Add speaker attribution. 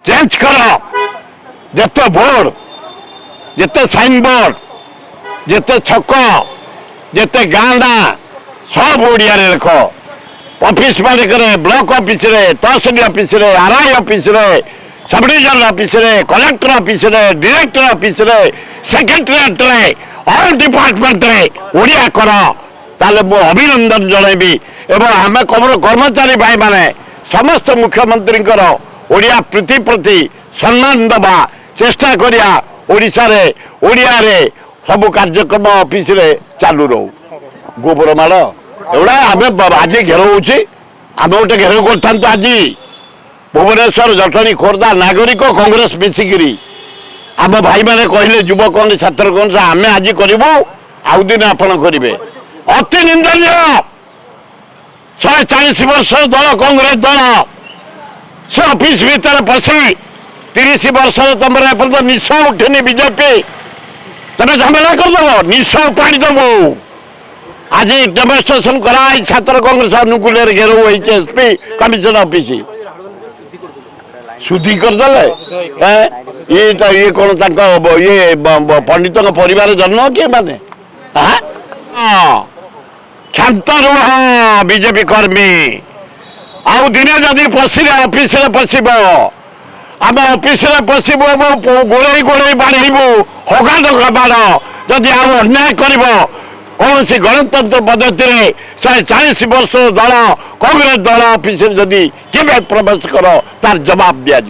Speaker 1: change कर जिते board जिते साइन बोर्ड जिते छक जिते गाँडा सब ओडिया लिख ऑफिस मालिक ब्लॉक ऑफिस रे तहसील ऑफिस रे आरआई ऑफिस रे सब डिविजन ऑफिस रे कलेक्टर ऑफिस रे डायरेक्टर ऑफिस रे सेक्रेटरीट रे ऑल डिपार्टमेंट रे ओडिया कर ताले मु अभिनंदन जनइबी एवं आम कर्मचारी भाई माने समस्त मुख्यमंत्री ओडिया प्रीति प्रति सम्मान दबा चेष्टा करिया ओडिशा रे ओडिया रे सब कार्यक्रम ऑफिस रे चालू रहू गोबर माड़ एवढा आम आज घेर आम गोटे घेर कर आज भुवनेश्वर जटणी खोर्धा नागरिक कांग्रेस मिसिकी आम भाई मैंने कहले युवक छात्र कौन आम आज करूँ आउ दिन आपण करेंगे अति निंदनीय 140 वर्ष दल कांग्रेस दल से ऑफिस भीतर पशि 30 वर्ष तुम एपर्त निश उठनी बीजेपी तुम झमेला करदेव निश उपाड़ी देवु आज डेमोन्स्ट्रेशन कराई छात्र कांग्रेस अनुकूल घेर एसपी कमिशन ऑफिस शुद्धि करदे ये कौन ये पंडित परिवार जन्म किए माने क्षांत रुह बीजेपी कर्मी आउ दिने जदि पशिले ऑफिस पशब आम ऑफिस पशबू गोड़े गोड़े बाढ़ू हगा डगा बाड़ जदि आउ अन्याय कर कौन सी गणतंत्र पद्धति 140 वर्ष दल कांग्रेस दल ऑफिस जदि केवे प्रवेश कर तार जवाब दिया